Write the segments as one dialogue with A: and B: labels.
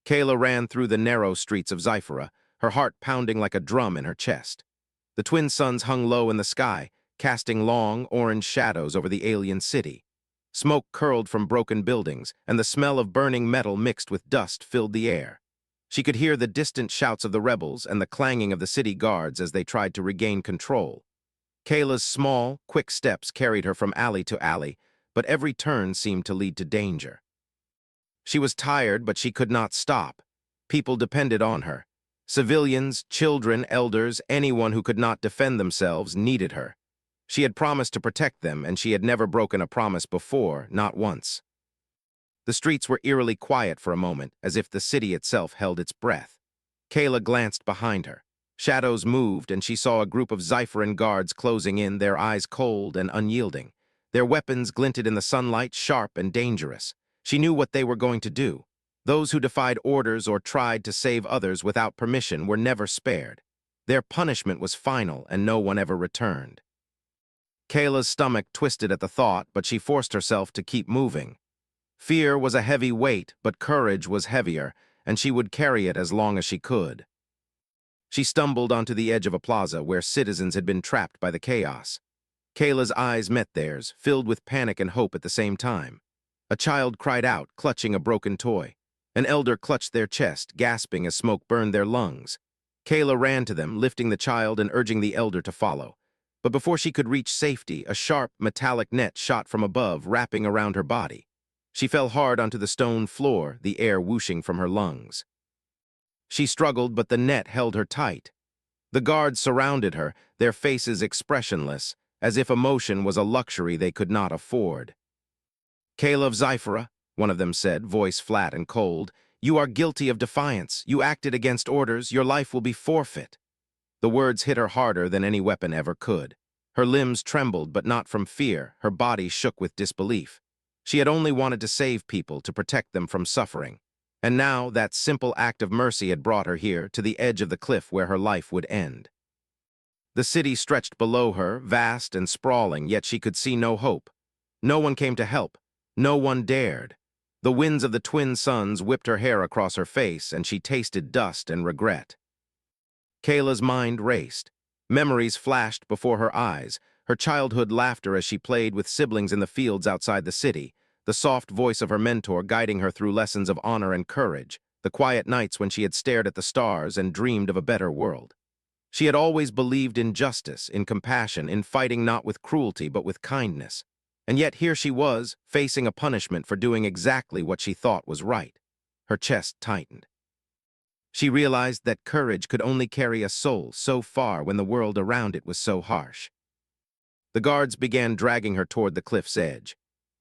A: Kayla ran through the narrow streets of Zyphera, her heart pounding like a drum in her chest. The twin suns hung low in the sky, casting long, orange shadows over the alien city. Smoke curled from broken buildings, and the smell of burning metal mixed with dust filled the air. She could hear the distant shouts of the rebels and the clanging of the city guards as they tried to regain control. Kayla's small, quick steps carried her from alley to alley, but every turn seemed to lead to danger. She was tired, but she could not stop. People depended on her. Civilians, children, elders, anyone who could not defend themselves needed her. She had promised to protect them, and she had never broken a promise before, not once. The streets were eerily quiet for a moment, as if the city itself held its breath. Kayla glanced behind her. Shadows moved, and she saw a group of Zypheran guards closing in, their eyes cold and unyielding. Their weapons glinted in the sunlight, sharp and dangerous. She knew what they were going to do. Those who defied orders or tried to save others without permission were never spared. Their punishment was final, and no one ever returned. Kayla's stomach twisted at the thought, but she forced herself to keep moving. Fear was a heavy weight, but courage was heavier, and she would carry it as long as she could. She stumbled onto the edge of a plaza where citizens had been trapped by the chaos. Kayla's eyes met theirs, filled with panic and hope at the same time. A child cried out, clutching a broken toy. An elder clutched their chest, gasping as smoke burned their lungs. Kayla ran to them, lifting the child and urging the elder to follow. But before she could reach safety, a sharp, metallic net shot from above, wrapping around her body. She fell hard onto the stone floor, the air whooshing from her lungs. She struggled, but the net held her tight. The guards surrounded her, their faces expressionless, as if emotion was a luxury they could not afford. "Kayla of Zyphera," one of them said, voice flat and cold, "you are guilty of defiance. You acted against orders. Your life will be forfeit." The words hit her harder than any weapon ever could. Her limbs trembled, but not from fear. Her body shook with disbelief. She had only wanted to save people, to protect them from suffering. And now that simple act of mercy had brought her here, to the edge of the cliff where her life would end. The city stretched below her, vast and sprawling, yet she could see no hope. No one came to help. No one dared. The winds of the twin suns whipped her hair across her face, and she tasted dust and regret. Kayla's mind raced. Memories flashed before her eyes, her childhood laughter as she played with siblings in the fields outside the city, the soft voice of her mentor guiding her through lessons of honor and courage, the quiet nights when she had stared at the stars and dreamed of a better world. She had always believed in justice, in compassion, in fighting not with cruelty but with kindness. And yet here she was, facing a punishment for doing exactly what she thought was right. Her chest tightened. She realized that courage could only carry a soul so far when the world around it was so harsh. The guards began dragging her toward the cliff's edge.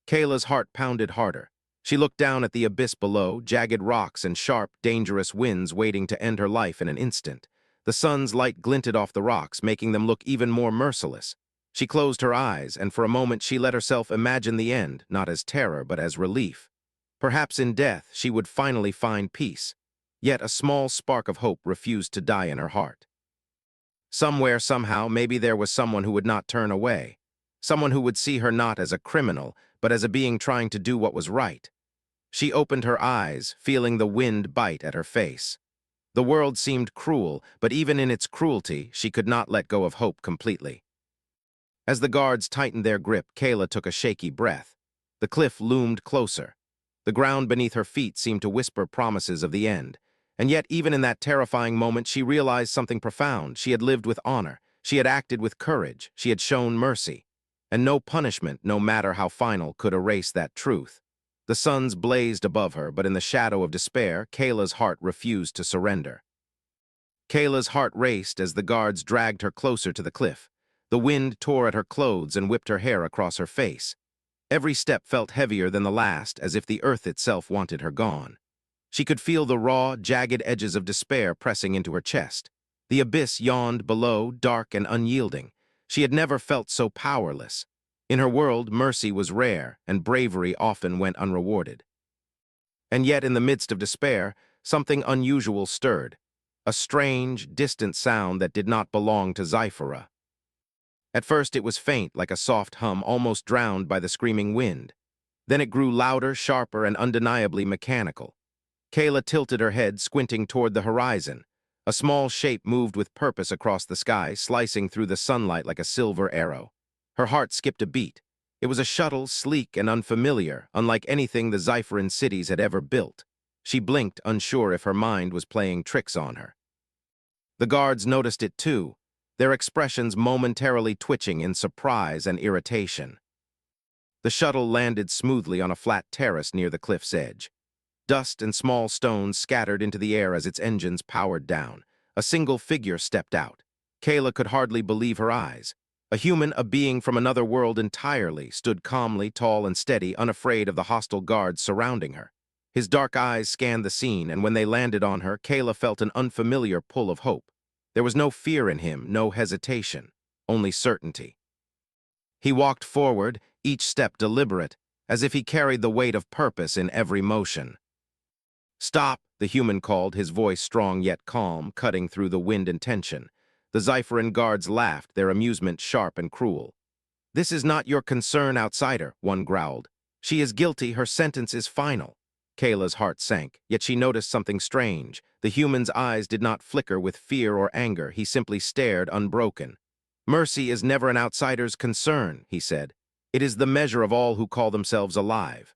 A: Kayla's heart pounded harder. She looked down at the abyss below, jagged rocks and sharp, dangerous winds waiting to end her life in an instant. The sun's light glinted off the rocks, making them look even more merciless. She closed her eyes, and for a moment she let herself imagine the end, not as terror but as relief. Perhaps in death she would finally find peace. Yet a small spark of hope refused to die in her heart. Somewhere, somehow, maybe there was someone who would not turn away. Someone who would see her not as a criminal, but as a being trying to do what was right. She opened her eyes, feeling the wind bite at her face. The world seemed cruel, but even in its cruelty, she could not let go of hope completely. As the guards tightened their grip, Kayla took a shaky breath. The cliff loomed closer. The ground beneath her feet seemed to whisper promises of the end. And yet, even in that terrifying moment, she realized something profound. She had lived with honor. She had acted with courage. She had shown mercy. And no punishment, no matter how final, could erase that truth. The suns blazed above her, but in the shadow of despair, Kayla's heart refused to surrender. Kayla's heart raced as the guards dragged her closer to the cliff. The wind tore at her clothes and whipped her hair across her face. Every step felt heavier than the last, as if the earth itself wanted her gone. She could feel the raw, jagged edges of despair pressing into her chest. The abyss yawned below, dark and unyielding. She had never felt so powerless. In her world, mercy was rare, and bravery often went unrewarded. And yet, in the midst of despair, something unusual stirred. A strange, distant sound that did not belong to Zyphera. At first it was faint, like a soft hum, almost drowned by the screaming wind. Then it grew louder, sharper, and undeniably mechanical. Kayla tilted her head, squinting toward the horizon. A small shape moved with purpose across the sky, slicing through the sunlight like a silver arrow. Her heart skipped a beat. It was a shuttle, sleek and unfamiliar, unlike anything the Xipheran cities had ever built. She blinked, unsure if her mind was playing tricks on her. The guards noticed it too, their expressions momentarily twitching in surprise and irritation. The shuttle landed smoothly on a flat terrace near the cliff's edge. Dust and small stones scattered into the air as its engines powered down. A single figure stepped out. Kayla could hardly believe her eyes. A human, a being from another world entirely, stood calmly, tall and steady, unafraid of the hostile guards surrounding her. His dark eyes scanned the scene, and when they landed on her, Kayla felt an unfamiliar pull of hope. There was no fear in him, no hesitation, only certainty. He walked forward, each step deliberate, as if he carried the weight of purpose in every motion. "Stop," the human called, his voice strong yet calm, cutting through the wind and tension. The Xipheran guards laughed, their amusement sharp and cruel. "This is not your concern, outsider," one growled. "She is guilty, her sentence is final." Kayla's heart sank, yet she noticed something strange. The human's eyes did not flicker with fear or anger, he simply stared unbroken. "Mercy is never an outsider's concern," he said. "It is the measure of all who call themselves alive."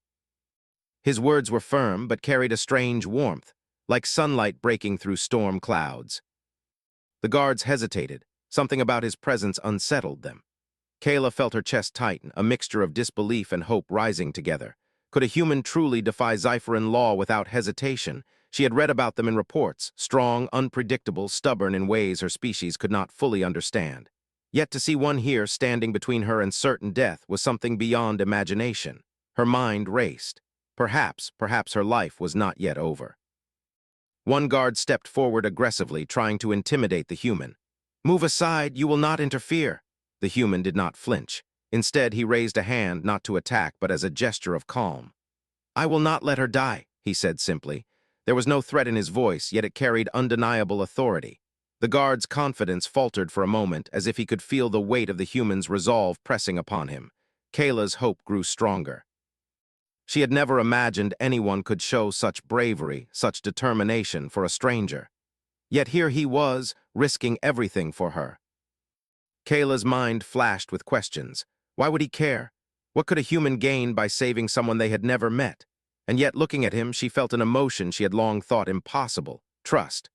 A: His words were firm, but carried a strange warmth, like sunlight breaking through storm clouds. The guards hesitated. Something about his presence unsettled them. Kayla felt her chest tighten, a mixture of disbelief and hope rising together. Could a human truly defy Xipheran law without hesitation? She had read about them in reports, strong, unpredictable, stubborn in ways her species could not fully understand. Yet to see one here standing between her and certain death was something beyond imagination. Her mind raced. Perhaps her life was not yet over. One guard stepped forward aggressively, trying to intimidate the human. "Move aside, you will not interfere." The human did not flinch. Instead, he raised a hand not to attack, but as a gesture of calm. "I will not let her die," he said simply. There was no threat in his voice, yet it carried undeniable authority. The guard's confidence faltered for a moment, as if he could feel the weight of the human's resolve pressing upon him. Kayla's hope grew stronger. She had never imagined anyone could show such bravery, such determination for a stranger. Yet here he was, risking everything for her. Kayla's mind flashed with questions. Why would he care? What could a human gain by saving someone they had never met? And yet, looking at him, she felt an emotion she had long thought impossible: trust.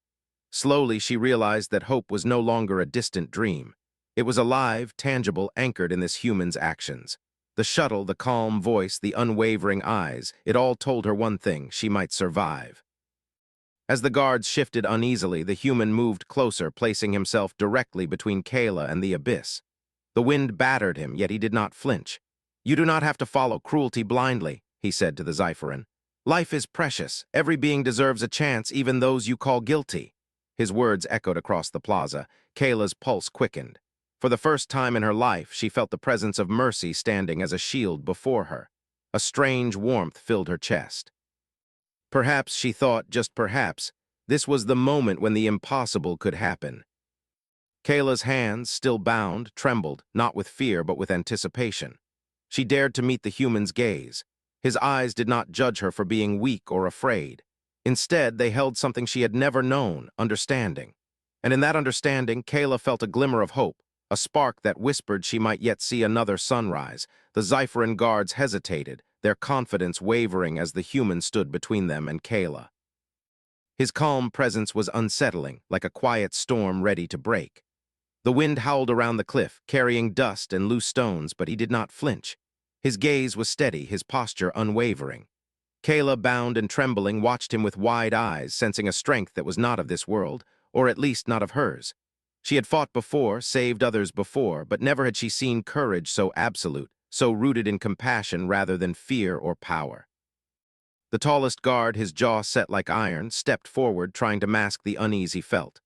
A: Slowly, she realized that hope was no longer a distant dream. It was alive, tangible, anchored in this human's actions. The shuttle, the calm voice, the unwavering eyes, it all told her one thing: she might survive. As the guards shifted uneasily, the human moved closer, placing himself directly between Kayla and the abyss. The wind battered him, yet he did not flinch. "You do not have to follow cruelty blindly," he said to the Xipheran. "Life is precious. Every being deserves a chance, even those you call guilty." His words echoed across the plaza. Kayla's pulse quickened. For the first time in her life, she felt the presence of mercy standing as a shield before her. A strange warmth filled her chest. Perhaps, she thought, just perhaps, this was the moment when the impossible could happen. Kayla's hands, still bound, trembled, not with fear but with anticipation. She dared to meet the human's gaze. His eyes did not judge her for being weak or afraid. Instead, they held something she had never known: understanding. And in that understanding, Kayla felt a glimmer of hope, a spark that whispered she might yet see another sunrise. The Xipheran guards hesitated, their confidence wavering as the human stood between them and Kayla. His calm presence was unsettling, like a quiet storm ready to break. The wind howled around the cliff, carrying dust and loose stones, but he did not flinch. His gaze was steady, his posture unwavering. Kayla, bound and trembling, watched him with wide eyes, sensing a strength that was not of this world, or at least not of hers. She had fought before, saved others before, but never had she seen courage so absolute, so rooted in compassion rather than fear or power. The tallest guard, his jaw set like iron, stepped forward, trying to mask the unease he felt.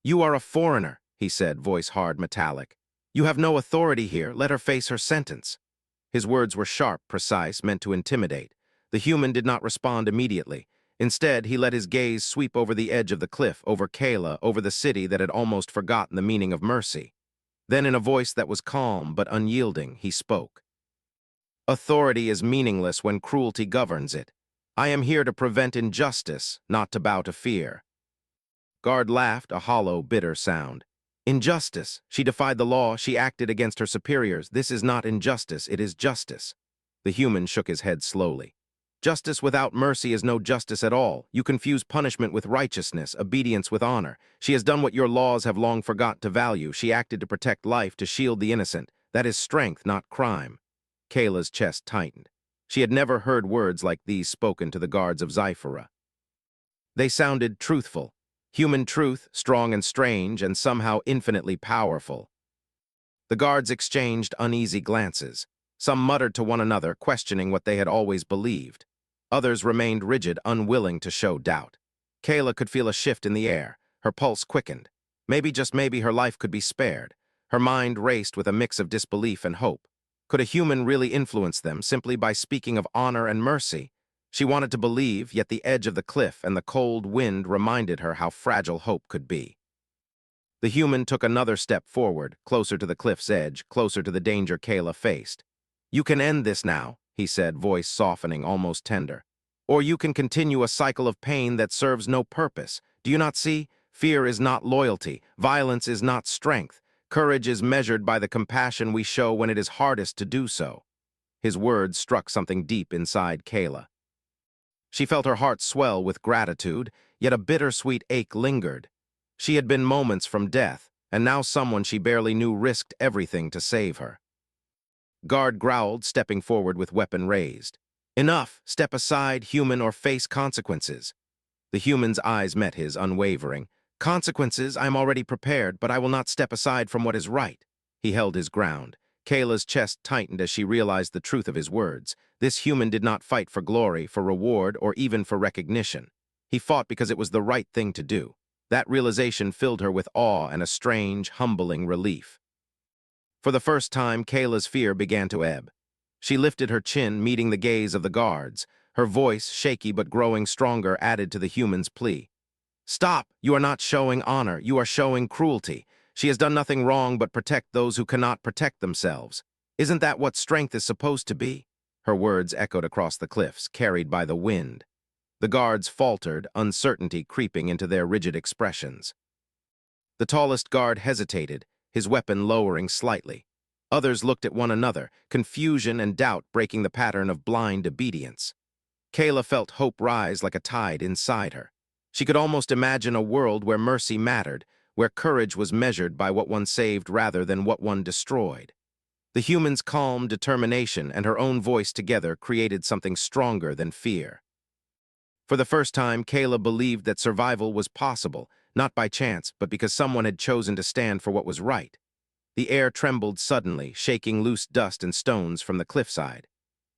A: "You are a foreigner," he said, voice hard, metallic. "You have no authority here. Let her face her sentence." His words were sharp, precise, meant to intimidate. The human did not respond immediately. Instead, he let his gaze sweep over the edge of the cliff, over Kayla, over the city that had almost forgotten the meaning of mercy. Then, in a voice that was calm but unyielding, he spoke. "Authority is meaningless when cruelty governs it. I am here to prevent injustice, not to bow to fear. Guard laughed, a hollow, bitter sound. Injustice. She defied the law. She acted against her superiors. This is not injustice. It is justice. The human shook his head slowly. Justice without mercy is no justice at all. You confuse punishment with righteousness, obedience with honor. She has done what your laws have long forgot to value. She acted to protect life, to shield the innocent. That is strength, not crime. Kayla's chest tightened. She had never heard words like these spoken to the guards of Zyphera. They sounded truthful. Human truth, strong and strange, and somehow infinitely powerful. The guards exchanged uneasy glances. Some muttered to one another, questioning what they had always believed. Others remained rigid, unwilling to show doubt. Kayla could feel a shift in the air. Her pulse quickened. Maybe, just maybe, her life could be spared. Her mind raced with a mix of disbelief and hope. Could a human really influence them simply by speaking of honor and mercy? She wanted to believe, yet the edge of the cliff and the cold wind reminded her how fragile hope could be. The human took another step forward, closer to the cliff's edge, closer to the danger Kayla faced. "You can end this now," he said, voice softening, almost tender. "Or you can continue a cycle of pain that serves no purpose. Do you not see? Fear is not loyalty. Violence is not strength. Courage is measured by the compassion we show when it is hardest to do so." His words struck something deep inside Kayla. She felt her heart swell with gratitude, yet a bittersweet ache lingered. She had been moments from death, and now someone she barely knew risked everything to save her. Guard growled, stepping forward with weapon raised. "Enough! Step aside, human, or face consequences." The human's eyes met his, unwavering. "Consequences, I am already prepared, but I will not step aside from what is right." He held his ground. Kayla's chest tightened as she realized the truth of his words. This human did not fight for glory, for reward, or even for recognition. He fought because it was the right thing to do. That realization filled her with awe and a strange, humbling relief. For the first time, Kayla's fear began to ebb. She lifted her chin, meeting the gaze of the guards. Her voice, shaky but growing stronger, added to the human's plea. "Stop! You are not showing honor. You are showing cruelty. She has done nothing wrong but protect those who cannot protect themselves. Isn't that what strength is supposed to be?" Her words echoed across the cliffs, carried by the wind. The guards faltered, uncertainty creeping into their rigid expressions. The tallest guard hesitated, his weapon lowering slightly. Others looked at one another, confusion and doubt breaking the pattern of blind obedience. Kayla felt hope rise like a tide inside her. She could almost imagine a world where mercy mattered, where courage was measured by what one saved rather than what one destroyed. The human's calm determination and her own voice together created something stronger than fear. For the first time, Kayla believed that survival was possible, not by chance, but because someone had chosen to stand for what was right. The air trembled suddenly, shaking loose dust and stones from the cliffside.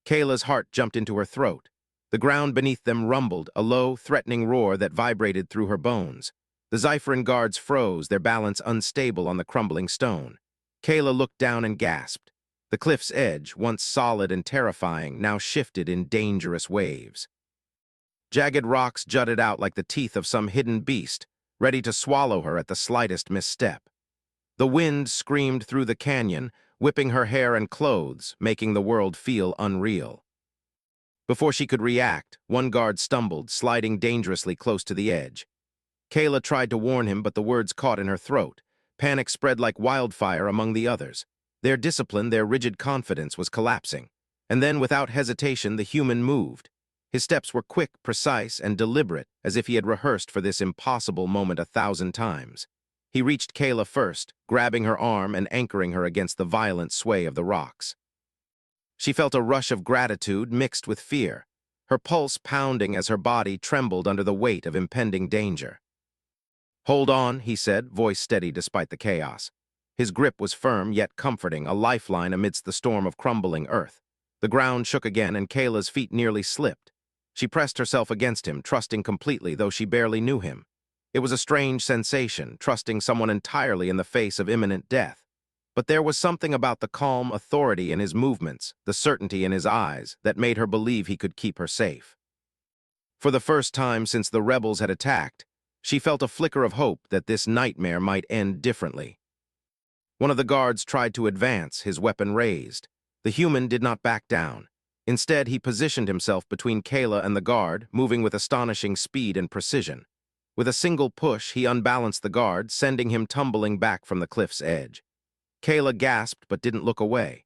A: Kayla's heart jumped into her throat. The ground beneath them rumbled, a low, threatening roar that vibrated through her bones. The Zypheran guards froze, their balance unstable on the crumbling stone. Kayla looked down and gasped. The cliff's edge, once solid and terrifying, now shifted in dangerous waves. Jagged rocks jutted out like the teeth of some hidden beast, ready to swallow her at the slightest misstep. The wind screamed through the canyon, whipping her hair and clothes, making the world feel unreal. Before she could react, one guard stumbled, sliding dangerously close to the edge. Kayla tried to warn him, but the words caught in her throat. Panic spread like wildfire among the others. Their discipline, their rigid confidence was collapsing. And then, without hesitation, the human moved. His steps were quick, precise, and deliberate, as if he had rehearsed for this impossible moment 1,000 times. He reached Kayla first, grabbing her arm and anchoring her against the violent sway of the rocks. She felt a rush of gratitude mixed with fear, her pulse pounding as her body trembled under the weight of impending danger. "Hold on," he said, voice steady despite the chaos. His grip was firm yet comforting, a lifeline amidst the storm of crumbling earth. The ground shook again and Kayla's feet nearly slipped. She pressed herself against him, trusting completely, though she barely knew him. It was a strange sensation, trusting someone entirely in the face of imminent death. But there was something about the calm authority in his movements, the certainty in his eyes, that made her believe he could keep her safe. For the first time since the rebels had attacked, she felt a flicker of hope that this nightmare might end differently. One of the guards tried to advance, his weapon raised. The human did not back down. Instead, he positioned himself between Kayla and the guard, moving with astonishing speed and precision. With a single push, he unbalanced the guard, sending him tumbling back from the cliff's edge. Kayla gasped but didn't look away.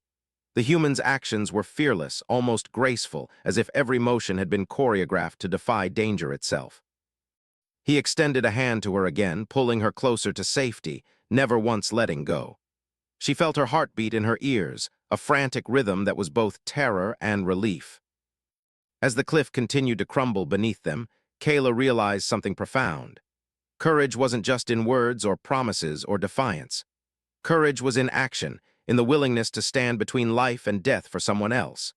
A: The human's actions were fearless, almost graceful, as if every motion had been choreographed to defy danger itself. He extended a hand to her again, pulling her closer to safety, never once letting go. She felt her heartbeat in her ears, a frantic rhythm that was both terror and relief. As the cliff continued to crumble beneath them, Kayla realized something profound. Courage wasn't just in words or promises or defiance. Courage was in action, in the willingness to stand between life and death for someone else.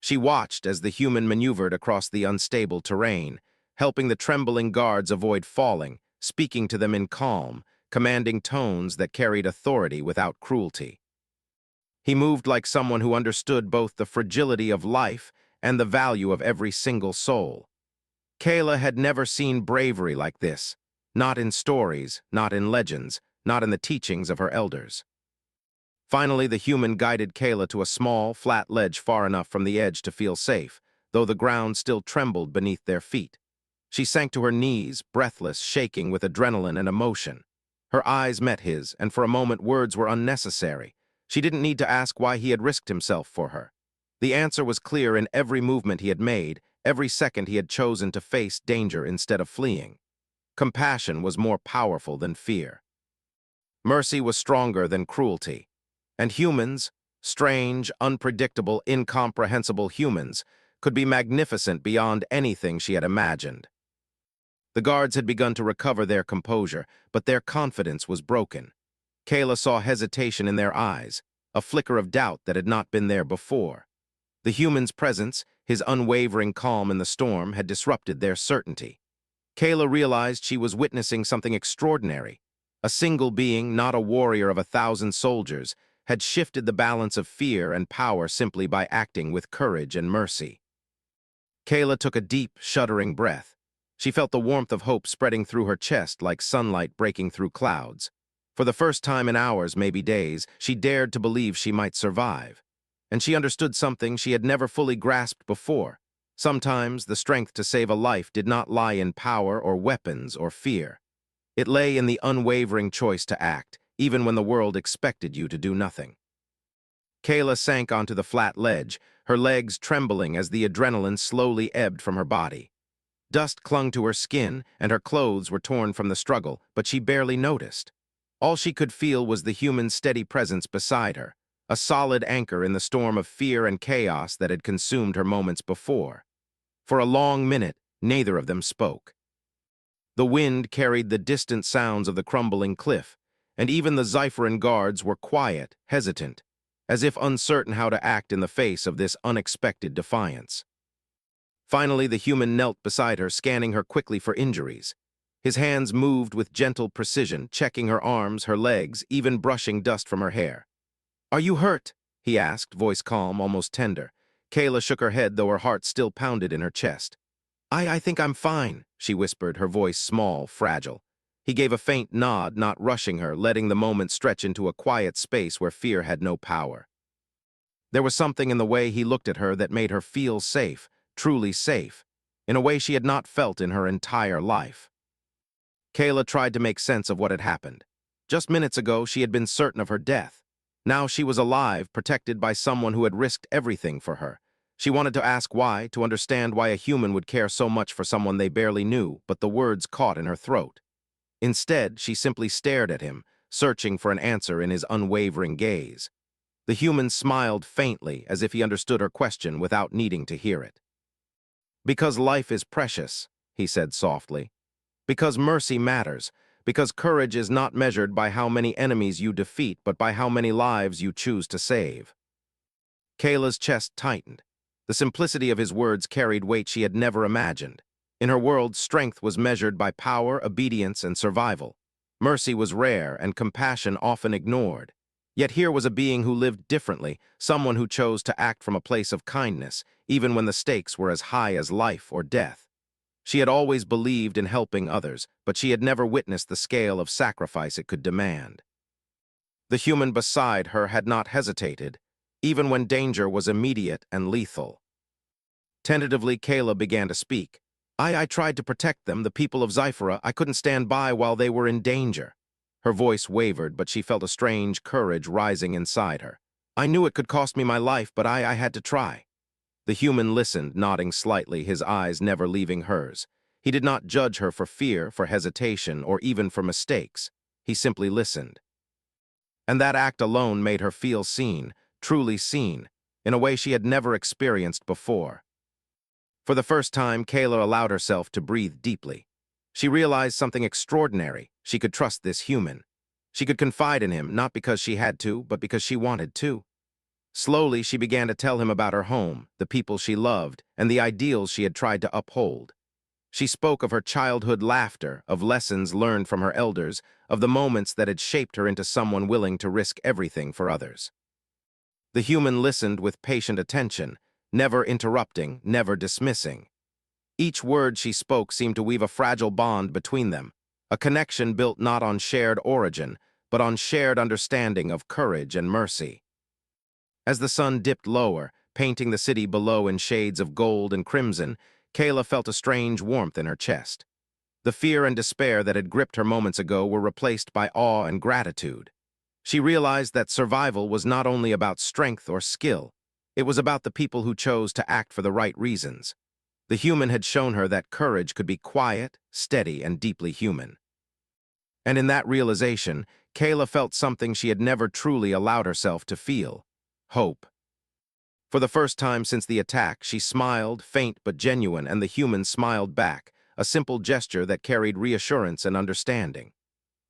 A: She watched as the human maneuvered across the unstable terrain, helping the trembling guards avoid falling, speaking to them in calm, commanding tones that carried authority without cruelty. He moved like someone who understood both the fragility of life and the value of every single soul. Kayla had never seen bravery like this, not in stories, not in legends, not in the teachings of her elders. Finally, the human guided Kayla to a small, flat ledge far enough from the edge to feel safe, though the ground still trembled beneath their feet. She sank to her knees, breathless, shaking with adrenaline and emotion. Her eyes met his, and for a moment words were unnecessary. She didn't need to ask why he had risked himself for her. The answer was clear in every movement he had made, every second he had chosen to face danger instead of fleeing. Compassion was more powerful than fear. Mercy was stronger than cruelty. And humans, strange, unpredictable, incomprehensible humans, could be magnificent beyond anything she had imagined. The guards had begun to recover their composure, but their confidence was broken. Kayla saw hesitation in their eyes, a flicker of doubt that had not been there before. The human's presence, his unwavering calm in the storm, had disrupted their certainty. Kayla realized she was witnessing something extraordinary. A single being, not a warrior of 1,000 soldiers, had shifted the balance of fear and power simply by acting with courage and mercy. Kayla took a deep, shuddering breath. She felt the warmth of hope spreading through her chest like sunlight breaking through clouds. For the first time in hours, maybe days, she dared to believe she might survive. And she understood something she had never fully grasped before. Sometimes the strength to save a life did not lie in power or weapons or fear. It lay in the unwavering choice to act, even when the world expected you to do nothing. Kayla sank onto the flat ledge, her legs trembling as the adrenaline slowly ebbed from her body. Dust clung to her skin, and her clothes were torn from the struggle, but she barely noticed. All she could feel was the human's steady presence beside her, a solid anchor in the storm of fear and chaos that had consumed her moments before. For a long minute, neither of them spoke. The wind carried the distant sounds of the crumbling cliff, and even the Zypheran guards were quiet, hesitant, as if uncertain how to act in the face of this unexpected defiance. Finally, the human knelt beside her, scanning her quickly for injuries. His hands moved with gentle precision, checking her arms, her legs, even brushing dust from her hair. "Are you hurt?" he asked, voice calm, almost tender. Kayla shook her head, though her heart still pounded in her chest. I think I'm fine," she whispered, her voice small, fragile. He gave a faint nod, not rushing her, letting the moment stretch into a quiet space where fear had no power. There was something in the way he looked at her that made her feel safe, truly safe, in a way she had not felt in her entire life. Kayla tried to make sense of what had happened. Just minutes ago, she had been certain of her death. Now she was alive, protected by someone who had risked everything for her. She wanted to ask why, to understand why a human would care so much for someone they barely knew, but the words caught in her throat. Instead, she simply stared at him, searching for an answer in his unwavering gaze. The human smiled faintly, as if he understood her question without needing to hear it. "Because life is precious," he said softly. "Because mercy matters. Because courage is not measured by how many enemies you defeat, but by how many lives you choose to save." Kayla's chest tightened. The simplicity of his words carried weight she had never imagined. In her world, strength was measured by power, obedience, and survival. Mercy was rare, and compassion often ignored. Yet here was a being who lived differently, someone who chose to act from a place of kindness, even when the stakes were as high as life or death. She had always believed in helping others, but she had never witnessed the scale of sacrifice it could demand. The human beside her had not hesitated, even when danger was immediate and lethal. Tentatively, Kayla began to speak. I tried to protect them, the people of Zyphera. I couldn't stand by while they were in danger." Her voice wavered, but she felt a strange courage rising inside her. "I knew it could cost me my life, but I had to try." The human listened, nodding slightly, his eyes never leaving hers. He did not judge her for fear, for hesitation, or even for mistakes. He simply listened. And that act alone made her feel seen, truly seen, in a way she had never experienced before. For the first time, Kayla allowed herself to breathe deeply. She realized something extraordinary. She could trust this human. She could confide in him, not because she had to, but because she wanted to. Slowly, she began to tell him about her home, the people she loved, and the ideals she had tried to uphold. She spoke of her childhood laughter, of lessons learned from her elders, of the moments that had shaped her into someone willing to risk everything for others. The human listened with patient attention, never interrupting, never dismissing. Each word she spoke seemed to weave a fragile bond between them, a connection built not on shared origin, but on shared understanding of courage and mercy. As the sun dipped lower, painting the city below in shades of gold and crimson, Kayla felt a strange warmth in her chest. The fear and despair that had gripped her moments ago were replaced by awe and gratitude. She realized that survival was not only about strength or skill, it was about the people who chose to act for the right reasons. The human had shown her that courage could be quiet, steady, and deeply human. And in that realization, Kayla felt something she had never truly allowed herself to feel: hope. For the first time since the attack, she smiled, faint but genuine, and the human smiled back, a simple gesture that carried reassurance and understanding.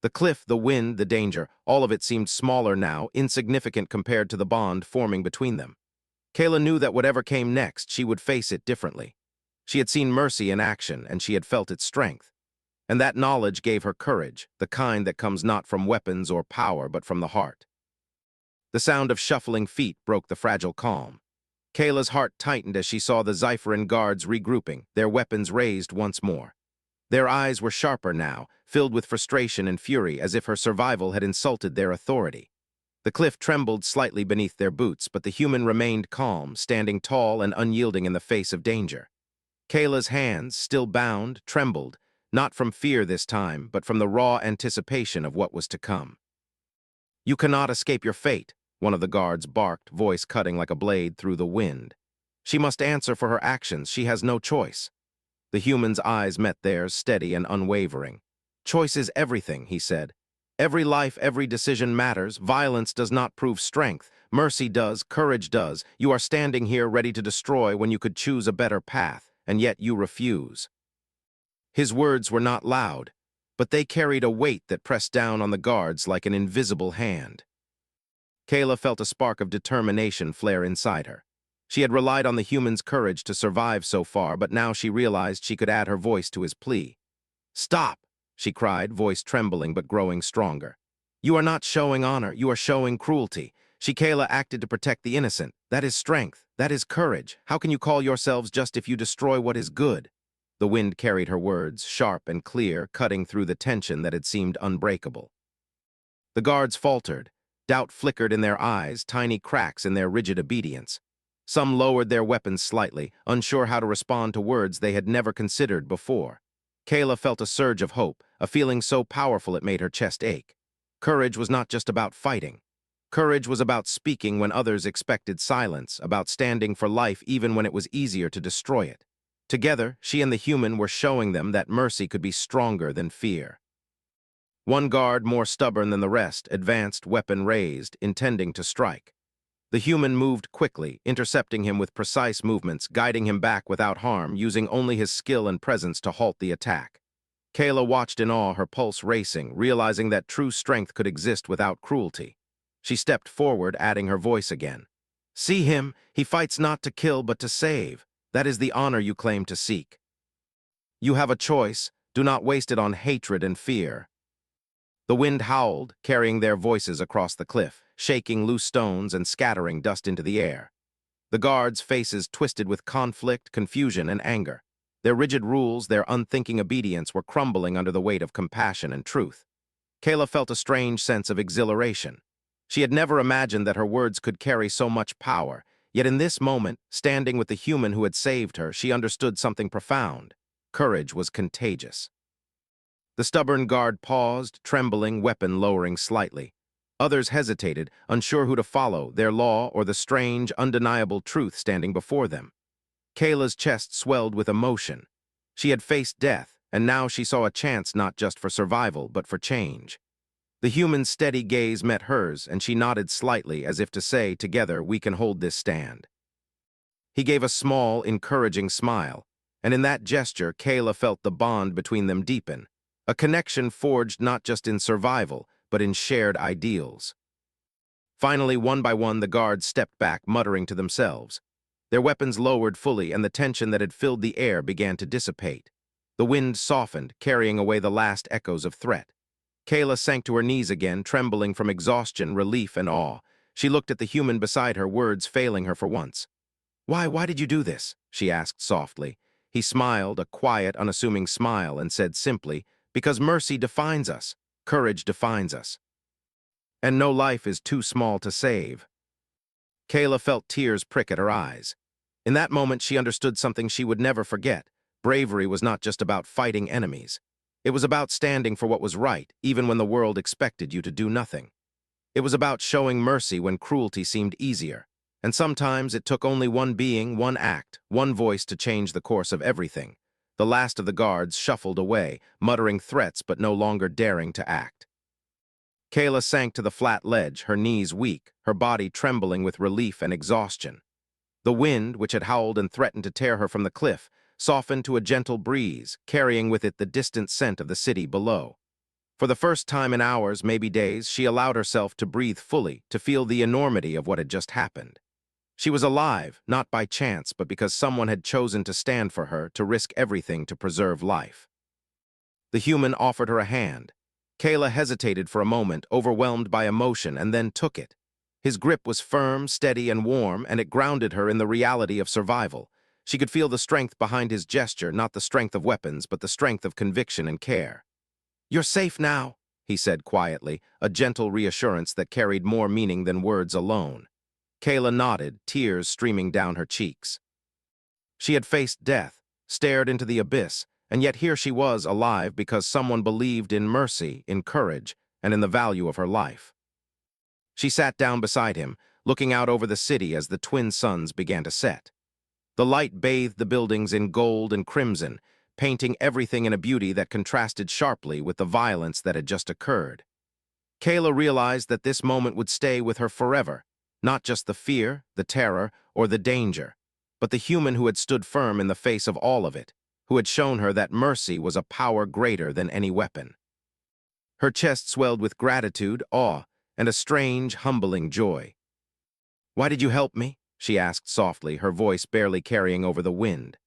A: The cliff, the wind, the danger, all of it seemed smaller now, insignificant compared to the bond forming between them. Kayla knew that whatever came next, she would face it differently. She had seen mercy in action, and she had felt its strength. And that knowledge gave her courage, the kind that comes not from weapons or power, but from the heart. The sound of shuffling feet broke the fragile calm. Kayla's heart tightened as she saw the Zypheran guards regrouping, their weapons raised once more. Their eyes were sharper now, filled with frustration and fury, as if her survival had insulted their authority. The cliff trembled slightly beneath their boots, but the human remained calm, standing tall and unyielding in the face of danger. Kayla's hands, still bound, trembled, not from fear this time, but from the raw anticipation of what was to come. "You cannot escape your fate," one of the guards barked, voice cutting like a blade through the wind. "She must answer for her actions. She has no choice." The human's eyes met theirs, steady and unwavering. "Choice is everything," he said. "Every life, every decision matters. Violence does not prove strength. Mercy does, courage does. You are standing here ready to destroy when you could choose a better path, and yet you refuse." His words were not loud, but they carried a weight that pressed down on the guards like an invisible hand. Kayla felt a spark of determination flare inside her. She had relied on the human's courage to survive so far, but now she realized she could add her voice to his plea. "Stop!" she cried, voice trembling but growing stronger. "You are not showing honor, you are showing cruelty. Kayla acted to protect the innocent. That is strength. That is courage. How can you call yourselves just if you destroy what is good?" The wind carried her words, sharp and clear, cutting through the tension that had seemed unbreakable. The guards faltered. Doubt flickered in their eyes, tiny cracks in their rigid obedience. Some lowered their weapons slightly, unsure how to respond to words they had never considered before. Kayla felt a surge of hope, a feeling so powerful it made her chest ache. Courage was not just about fighting. Courage was about speaking when others expected silence, about standing for life even when it was easier to destroy it. Together, she and the human were showing them that mercy could be stronger than fear. One guard, more stubborn than the rest, advanced, weapon raised, intending to strike. The human moved quickly, intercepting him with precise movements, guiding him back without harm, using only his skill and presence to halt the attack. Kayla watched in awe, her pulse racing, realizing that true strength could exist without cruelty. She stepped forward, adding her voice again. "See him, he fights not to kill but to save. That is the honor you claim to seek. You have a choice, do not waste it on hatred and fear." The wind howled, carrying their voices across the cliff, shaking loose stones and scattering dust into the air. The guards' faces twisted with conflict, confusion, and anger. Their rigid rules, their unthinking obedience were crumbling under the weight of compassion and truth. Kayla felt a strange sense of exhilaration. She had never imagined that her words could carry so much power, Yet in this moment, standing with the human who had saved her, she understood something profound. Courage was contagious. The stubborn guard paused, trembling, weapon lowering slightly. Others hesitated, unsure who to follow, their law or the strange, undeniable truth standing before them. Kayla's chest swelled with emotion. She had faced death, and now she saw a chance not just for survival, but for change. The human's steady gaze met hers, and she nodded slightly as if to say, "Together, we can hold this stand." He gave a small, encouraging smile, and in that gesture, Kayla felt the bond between them deepen, a connection forged not just in survival, but in shared ideals. Finally, one by one, the guards stepped back, muttering to themselves. Their weapons lowered fully, and the tension that had filled the air began to dissipate. The wind softened, carrying away the last echoes of threat. Kayla sank to her knees again, trembling from exhaustion, relief, and awe. She looked at the human beside her, words failing her for once. Why did you do this?" she asked softly. He smiled, a quiet, unassuming smile, and said simply, "Because mercy defines us. Courage defines us. And no life is too small to save." Kayla felt tears prick at her eyes. In that moment, she understood something she would never forget. Bravery was not just about fighting enemies. It was about standing for what was right, even when the world expected you to do nothing. It was about showing mercy when cruelty seemed easier. And sometimes it took only one being, one act, one voice to change the course of everything. The last of the guards shuffled away, muttering threats but no longer daring to act. Kayla sank to the flat ledge, her knees weak, her body trembling with relief and exhaustion. The wind, which had howled and threatened to tear her from the cliff, softened to a gentle breeze, carrying with it the distant scent of the city below. For the first time in hours, maybe days, she allowed herself to breathe fully, to feel the enormity of what had just happened. She was alive, not by chance, but because someone had chosen to stand for her, to risk everything to preserve life. The human offered her a hand. Kayla hesitated for a moment, overwhelmed by emotion, and then took it. His grip was firm, steady, and warm, and it grounded her in the reality of survival. She could feel the strength behind his gesture, not the strength of weapons, but the strength of conviction and care. "You're safe now," he said quietly, a gentle reassurance that carried more meaning than words alone. Kayla nodded, tears streaming down her cheeks. She had faced death, stared into the abyss, and yet here she was, alive because someone believed in mercy, in courage, and in the value of her life. She sat down beside him, looking out over the city as the twin suns began to set. The light bathed the buildings in gold and crimson, painting everything in a beauty that contrasted sharply with the violence that had just occurred. Kayla realized that this moment would stay with her forever. Not just the fear, the terror, or the danger, but the human who had stood firm in the face of all of it, who had shown her that mercy was a power greater than any weapon. Her chest swelled with gratitude, awe, and a strange, humbling joy. "Why did you help me?" she asked softly, her voice barely carrying over the wind.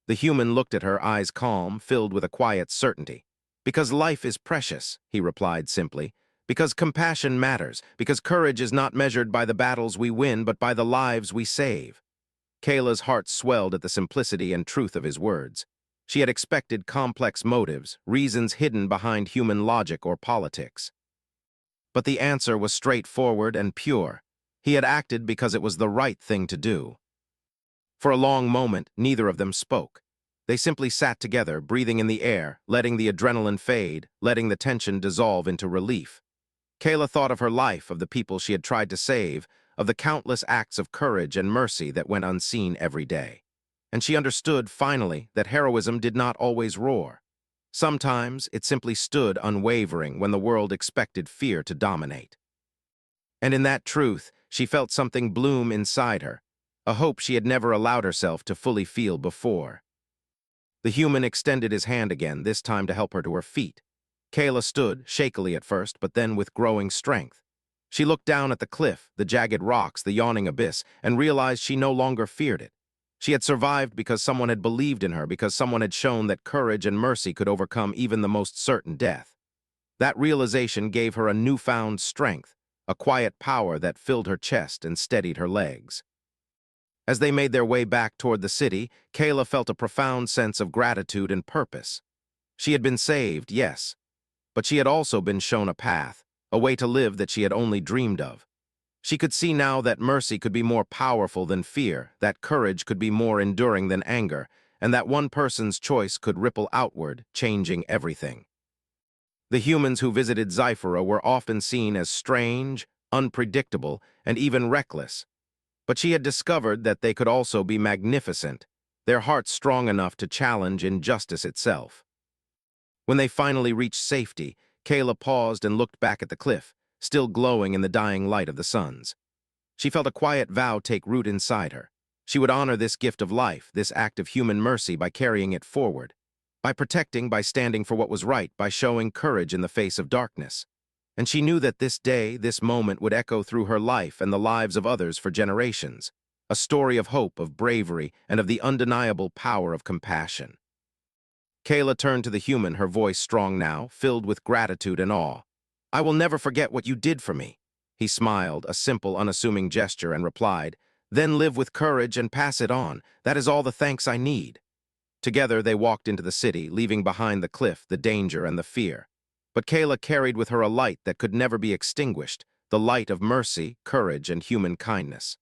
A: The human looked at her, eyes calm, filled with a quiet certainty. "Because life is precious," he replied simply. "Because compassion matters, because courage is not measured by the battles we win, but by the lives we save." Kayla's heart swelled at the simplicity and truth of his words. She had expected complex motives, reasons hidden behind human logic or politics. But the answer was straightforward and pure. He had acted because it was the right thing to do. For a long moment, neither of them spoke. They simply sat together, breathing in the air, letting the adrenaline fade, letting the tension dissolve into relief. Kayla thought of her life, of the people she had tried to save, of the countless acts of courage and mercy that went unseen every day. And she understood, finally, that heroism did not always roar. Sometimes it simply stood unwavering when the world expected fear to dominate. And in that truth, she felt something bloom inside her, a hope she had never allowed herself to fully feel before. The human extended his hand again, this time to help her to her feet. Kayla stood, shakily at first, but then with growing strength. She looked down at the cliff, the jagged rocks, the yawning abyss, and realized she no longer feared it. She had survived because someone had believed in her, because someone had shown that courage and mercy could overcome even the most certain death. That realization gave her a newfound strength, a quiet power that filled her chest and steadied her legs. As they made their way back toward the city, Kayla felt a profound sense of gratitude and purpose. She had been saved, yes, but she had also been shown a path, a way to live that she had only dreamed of. She could see now that mercy could be more powerful than fear, that courage could be more enduring than anger, and that one person's choice could ripple outward, changing everything. The humans who visited Zyphera were often seen as strange, unpredictable, and even reckless. But she had discovered that they could also be magnificent, their hearts strong enough to challenge injustice itself. When they finally reached safety, Kayla paused and looked back at the cliff, still glowing in the dying light of the suns. She felt a quiet vow take root inside her. She would honor this gift of life, this act of human mercy, by carrying it forward, by protecting, by standing for what was right, by showing courage in the face of darkness. And she knew that this day, this moment would echo through her life and the lives of others for generations, a story of hope, of bravery, and of the undeniable power of compassion. Kayla turned to the human, her voice strong now, filled with gratitude and awe. "I will never forget what you did for me." He smiled, a simple, unassuming gesture, and replied, "Then live with courage and pass it on. That is all the thanks I need." Together they walked into the city, leaving behind the cliff, the danger, and the fear. But Kayla carried with her a light that could never be extinguished, the light of mercy, courage, and human kindness.